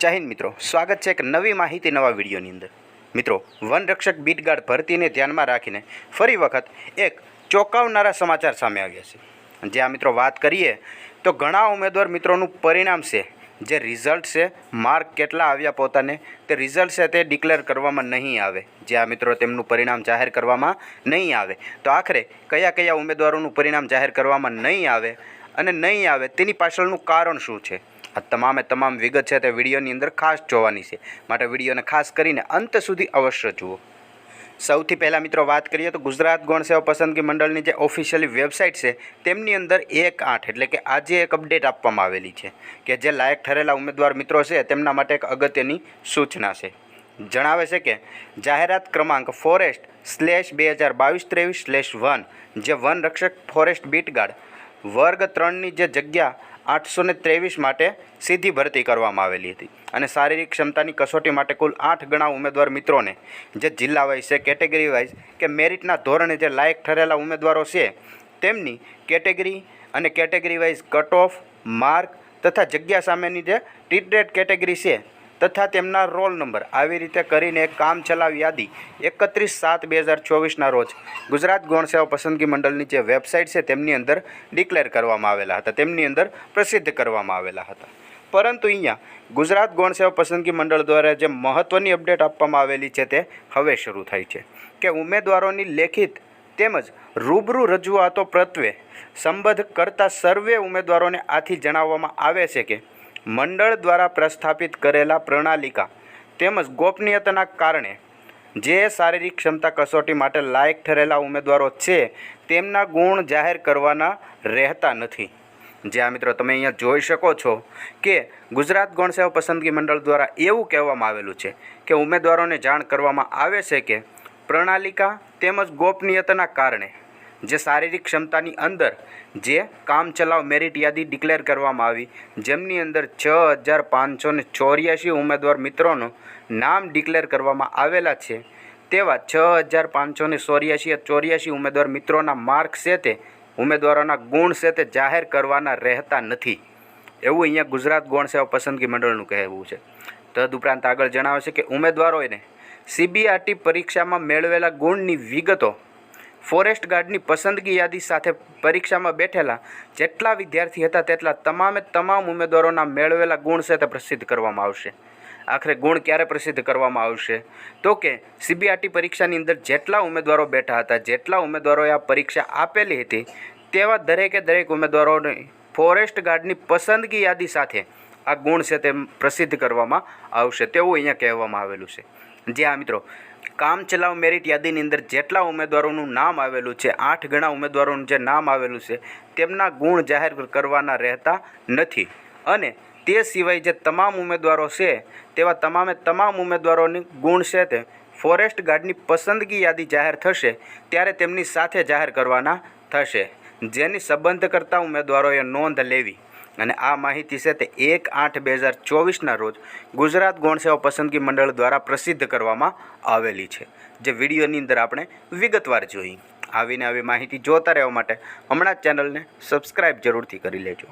જય હિન્દ મિત્રો, સ્વાગત છે એક નવી માહિતી નવા વિડીયોની અંદર। મિત્રો, વનરક્ષક બીટગાર્ડ ભરતીને ધ્યાનમાં રાખીને ફરી વખત એક ચોંકાવનારા સમાચાર સામે આવ્યા છે। જે આ મિત્રો વાત કરીએ તો ઘણા ઉમેદવાર મિત્રોનું પરિણામ છે, જે રિઝલ્ટ છે, માર્ક કેટલા આવ્યા પોતાને, તે રિઝલ્ટ છે તે ડિક્લેર કરવામાં નહીં આવે। જે આ મિત્રો તેમનું પરિણામ જાહેર કરવામાં નહીં આવે તો આખરે કયા કયા ઉમેદવારોનું પરિણામ જાહેર કરવામાં નહીં આવે અને નહીં આવે તેની પાછળનું કારણ શું છે, આ તમામ વિગત છે તે વિડીયોની અંદર ખાસ જોવાની છે, માટે વિડીયોને ખાસ કરીને અંત સુધી અવશ્ય જુઓ। સૌથી પહેલાં મિત્રો વાત કરીએ તો ગુજરાત ગૌણ સેવા પસંદગી મંડળની જે ઓફિશિયલી વેબસાઇટ છે તેમની અંદર 1/8 એટલે કે આજે એક અપડેટ આપવામાં આવેલી છે કે જે લાયક ઠરેલા ઉમેદવાર મિત્રો છે તેમના માટે એક અગત્યની સૂચના છે। જણાવે છે કે જાહેરાત ક્રમાંક forest/2022-1 જે વનરક્ષક ફોરેસ્ટ બીટગાર્ડ વર્ગ 3ની જે જગ્યા 823 માટે સીધી ભરતી કરવામાં આવેલી હતી અને શારીરિક ક્ષમતાની કસોટી માટે કુલ 8 ગણા ઉમેદવાર મિત્રોને જે જિલ્લા વાઇઝ છે, કેટેગરી વાઇઝ કે મેરિટના ધોરણે જે લાયક ઠરેલા ઉમેદવારો છે તેમની કેટેગરી અને category wise cut off mark તથા જગ્યા સામેની જે ટીટેડ કેટેગરી છે તથા તેમના રોલ નંબર આવી રીતે કરીને એક કામચલાઉ યાદી 31/7/2024ના રોજ ગુજરાત ગૌણ સેવા પસંદગી મંડળની જે વેબસાઇટ છે તેમની અંદર ડિક્લેર કરવામાં આવેલા હતા, તેમની અંદર પ્રસિદ્ધ કરવામાં આવેલા હતા। પરંતુ અહીંયા ગુજરાત ગૌણ સેવા પસંદગી મંડળ દ્વારા જે મહત્ત્વની અપડેટ આપવામાં આવેલી છે તે હવે શરૂ થઈ છે કે ઉમેદવારોની લેખિત તેમજ રૂબરૂ રજૂઆતો પ્રત્વે સંબંધ કરતા સર્વે ઉમેદવારોને આથી જણાવવામાં આવે છે કે મંડળ દ્વારા પ્રસ્થાપિત કરેલા પ્રણાલિકા તેમજ ગોપનીયતાના કારણે જે શારીરિક ક્ષમતા કસોટી માટે લાયક ઠરેલા ઉમેદવારો છે તેમના ગુણ જાહેર કરવાના રહેતા નથી। જે આ મિત્રો તમે અહીંયા જોઈ શકો છો કે ગુજરાત ગૌણ સેવા પસંદગી મંડળ દ્વારા એવું કહેવામાં આવેલું છે કે ઉમેદવારોને જાણ કરવામાં આવે છે કે પ્રણાલિકા તેમજ ગોપનીયતાના કારણે જે શારીરિક ક્ષમતાની અંદર જે કામચલાઉ મેરિટ યાદી ડિક્લેર કરવામાં આવી, જેમની અંદર 6584 ઉમેદવાર મિત્રોનું નામ ડિક્લેર કરવામાં આવેલા છે, તેવા 6584 ઉમેદવાર મિત્રોના માર્ક છે તે ઉમેદવારોના ગુણ છે તે જાહેર કરવાના રહેતા નથી, એવું અહીંયા ગુજરાત ગૌણ સેવા પસંદગી મંડળનું કહેવું છે। તદુપરાંત આગળ જણાવે છે કે ઉમેદવારોને CBRT પરીક્ષામાં મેળવેલા ગુણની વિગતો ફોરેસ્ટ ગાર્ડની પસંદગી યાદી સાથે પરીક્ષામાં બેઠેલા જેટલા વિદ્યાર્થી હતા તેટલા તમામ ઉમેદવારોના મેળવેલા ગુણ છે તે પ્રસિદ્ધ કરવામાં આવશે। આખરે ગુણ ક્યારે પ્રસિદ્ધ કરવામાં આવશે તો કે CBRT પરીક્ષાની અંદર જેટલા ઉમેદવારો બેઠા હતા, જેટલા ઉમેદવારોએ આ પરીક્ષા આપેલી હતી તેવા દરેક ઉમેદવારોને ફોરેસ્ટ ગાર્ડની પસંદગી યાદી સાથે આ ગુણ છે તે પ્રસિદ્ધ કરવામાં આવશે તેવું અહીંયા કહેવામાં આવેલું છે। જે આ મિત્રો કામચલાઉ મેરિટ યાદીની અંદર જેટલા ઉમેદવારોનું નામ આવેલું છે, 8 ગણા ઉમેદવારોનું જે નામ આવેલું છે તેમના ગુણ જાહેર કરવાના રહેતા નથી અને તે સિવાય જે તમામ ઉમેદવારો છે તેવા તમામ ઉમેદવારોની ગુણ છે તે ફોરેસ્ટ ગાર્ડની પસંદગી યાદી જાહેર થશે ત્યારે તેમની સાથે જાહેર કરવાના થશે, જેની સંબંધ કરતા ઉમેદવારોએ નોંધ લેવી। અને આ માહિતી છે તે 1/8/2024ના રોજ ગુજરાત ગૌણ સેવા પસંદગી મંડળ દ્વારા પ્રસિદ્ધ કરવામાં આવેલી છે, જે વિડીયોની અંદર આપણે વિગતવાર જોઈ। આવીને આવી માહિતી જોતા રહેવા માટે હમણાં જ ચેનલને સબસ્ક્રાઈબ જરૂરથી કરી લેજો।